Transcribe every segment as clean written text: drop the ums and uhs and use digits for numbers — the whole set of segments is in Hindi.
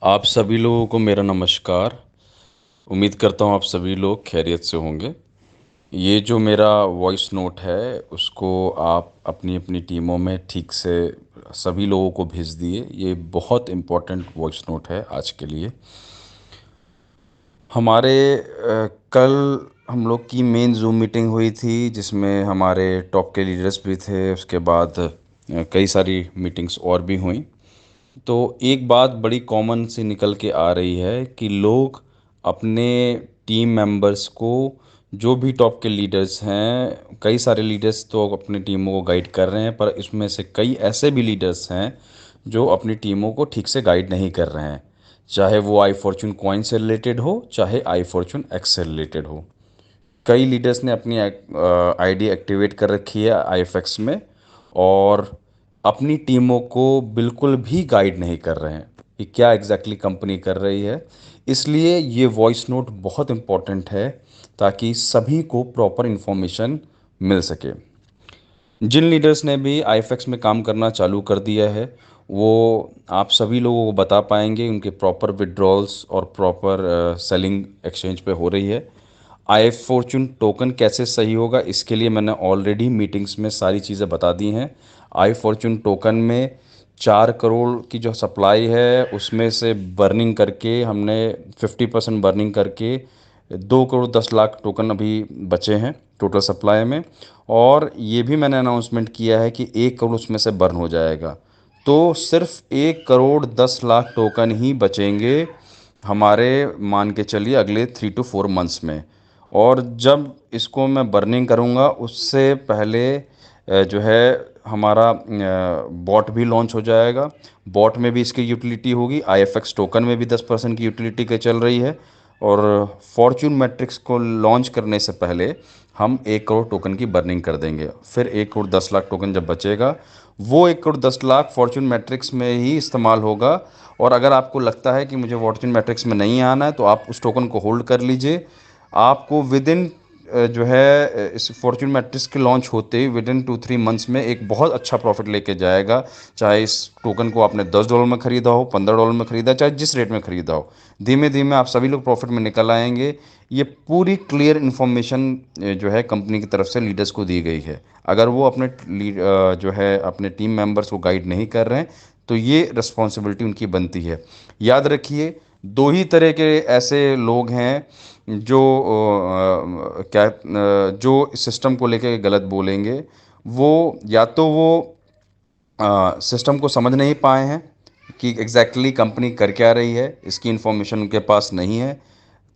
आप सभी लोगों को मेरा नमस्कार। उम्मीद करता हूँ आप सभी लोग खैरियत से होंगे। ये जो मेरा वॉइस नोट है उसको आप अपनी अपनी टीमों में ठीक से सभी लोगों को भेज दिए। ये बहुत इम्पोर्टेंट वॉइस नोट है आज के लिए। हमारे कल हम लोग की मेन जूम मीटिंग हुई थी जिसमें हमारे टॉप के लीडर्स भी थे। उसके बाद कई सारी मीटिंग्स और भी हुई। तो एक बात बड़ी कॉमन सी निकल के आ रही है कि लोग अपने टीम मेंबर्स को, जो भी टॉप के लीडर्स हैं, कई सारे लीडर्स तो अपनी टीमों को गाइड कर रहे हैं, पर इसमें से कई ऐसे भी लीडर्स हैं जो अपनी टीमों को ठीक से गाइड नहीं कर रहे हैं। चाहे वो आई फॉर्चून कॉइन से रिलेटेड हो, चाहे आई फॉर्चून एक्स से रिलेटेड हो। कई लीडर्स ने अपनी आईडी एक्टिवेट कर रखी है आईएफएक्स में, और अपनी टीमों को बिल्कुल भी गाइड नहीं कर रहे हैं कि क्या एग्जैक्टली कंपनी कर रही है। इसलिए ये वॉइस नोट बहुत इम्पोर्टेंट है ताकि सभी को प्रॉपर इन्फॉर्मेशन मिल सके। जिन लीडर्स ने भी आईएफएक्स में काम करना चालू कर दिया है वो आप सभी लोगों को बता पाएंगे उनके प्रॉपर विड्रॉल्स और प्रॉपर सेलिंग एक्सचेंज पे हो रही है। आई फॉर्चून टोकन कैसे सही होगा इसके लिए मैंने ऑलरेडी मीटिंग्स में सारी चीज़ें बता दी हैं। आई फॉर्चून टोकन में 4 करोड़ की जो सप्लाई है उसमें से बर्निंग करके हमने 50% बर्निंग करके 2 करोड़ 10 लाख टोकन अभी बचे हैं टोटल सप्लाई में। और ये भी मैंने अनाउंसमेंट किया है कि 1 करोड़ उसमें से बर्न हो जाएगा। तो सिर्फ 1 करोड़ 10 लाख टोकन ही बचेंगे हमारे, मान के चलिए अगले 3 to 4 मंथ्स में। और जब इसको मैं बर्निंग करूँगा उससे पहले जो है हमारा बॉट भी लॉन्च हो जाएगा। बॉट में भी इसकी यूटिलिटी होगी, आईएफएक्स टोकन में भी 10% की यूटिलिटी के चल रही है। और फॉर्च्यून मैट्रिक्स को लॉन्च करने से पहले हम 1 करोड़ टोकन की बर्निंग कर देंगे। फिर 1 करोड़ 10 लाख टोकन जब बचेगा वो 1 करोड़ 10 लाख फॉर्च्यून मैट्रिक्स में ही इस्तेमाल होगा। और अगर आपको लगता है कि मुझे फॉर्च्यून मैट्रिक्स में नहीं आना है तो आप उस टोकन को होल्ड कर लीजिए। आपको विद इन जो है इस फॉर्च्यून मैट्रिक्स के लॉन्च होते ही विद इन 2-3 मंथ्स में एक बहुत अच्छा प्रॉफिट लेके जाएगा। चाहे इस टोकन को आपने $10 में ख़रीदा हो, $15 में ख़रीदा, चाहे जिस रेट में ख़रीदा हो, धीमे धीमे आप सभी लोग प्रॉफिट में निकल आएंगे। ये पूरी क्लियर इन्फॉर्मेशन जो है कंपनी की तरफ से लीडर्स को दी गई है। अगर वो अपने जो है अपने टीम मेंबर्स को गाइड नहीं कर रहे हैं तो ये रिस्पॉन्सिबिलिटी उनकी बनती है। याद रखिए, दो ही तरह के ऐसे लोग हैं जो जो सिस्टम को लेके गलत बोलेंगे। वो या तो वो सिस्टम को समझ नहीं पाए हैं कि एग्जैक्टली कंपनी कर क्या रही है, इसकी इन्फॉर्मेशन उनके पास नहीं है,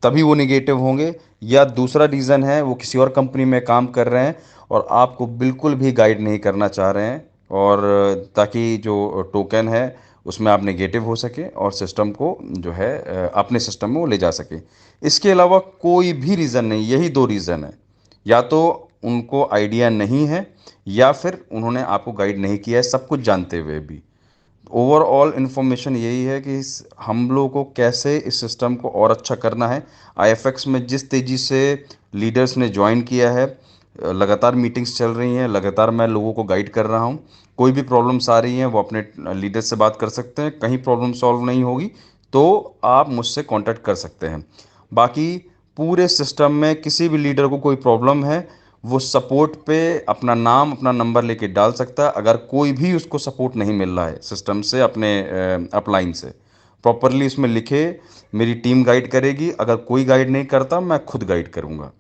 तभी वो निगेटिव होंगे। या दूसरा रीज़न है वो किसी और कंपनी में काम कर रहे हैं और आपको बिल्कुल भी गाइड नहीं करना चाह रहे हैं, और ताकि जो टोकन है उसमें आप नेगेटिव हो सके और सिस्टम को जो है अपने सिस्टम में वो ले जा सके। इसके अलावा कोई भी रीज़न नहीं, यही दो रीज़न है। या तो उनको आइडिया नहीं है या फिर उन्होंने आपको गाइड नहीं किया है सब कुछ जानते हुए भी। ओवरऑल इन्फॉर्मेशन यही है कि हम लोगों को कैसे इस सिस्टम को और अच्छा करना है। आईएफएक्स में जिस तेज़ी से लीडर्स ने ज्वाइन किया है, लगातार मीटिंग्स चल रही हैं, लगातार मैं लोगों को गाइड कर रहा हूं। कोई भी प्रॉब्लम्स आ रही हैं वो अपने लीडर्स से बात कर सकते हैं। कहीं प्रॉब्लम सॉल्व नहीं होगी तो आप मुझसे कांटेक्ट कर सकते हैं। बाकी पूरे सिस्टम में किसी भी लीडर को कोई प्रॉब्लम है वो सपोर्ट पे अपना नाम अपना नंबर लेके डाल सकता है। अगर कोई भी उसको सपोर्ट नहीं मिल रहा है सिस्टम से, अपने अपलाइन से, प्रॉपरली इसमें लिखे मेरी टीम गाइड करेगी। अगर कोई गाइड नहीं करता मैं खुद गाइड करूँगा।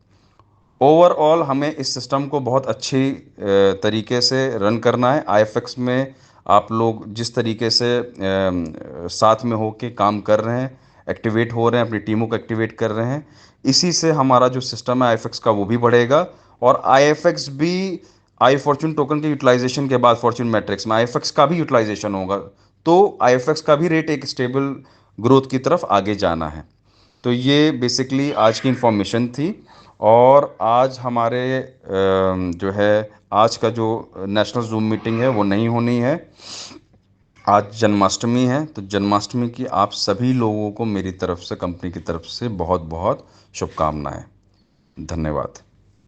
ओवरऑल हमें इस सिस्टम को बहुत अच्छी तरीके से रन करना है। आईएफएक्स में आप लोग जिस तरीके से साथ में होके काम कर रहे हैं, एक्टिवेट हो रहे हैं, अपनी टीमों को एक्टिवेट कर रहे हैं, इसी से हमारा जो सिस्टम है आईएफएक्स का वो भी बढ़ेगा। और आईएफएक्स भी आई फॉर्चून टोकन के यूटिलाइजेशन के बाद फॉर्चून मैट्रिक्स में आईएफएक्स का भी यूटिलाइजेशन होगा। तो आईएफएक्स का भी रेट एक स्टेबल ग्रोथ की तरफ आगे जाना है। तो ये बेसिकली आज की इन्फॉर्मेशन थी। और आज हमारे जो है आज का जो नेशनल जूम मीटिंग है वो नहीं होनी है। आज जन्माष्टमी है तो जन्माष्टमी की आप सभी लोगों को मेरी तरफ से, कंपनी की तरफ से बहुत बहुत शुभकामनाएं। धन्यवाद।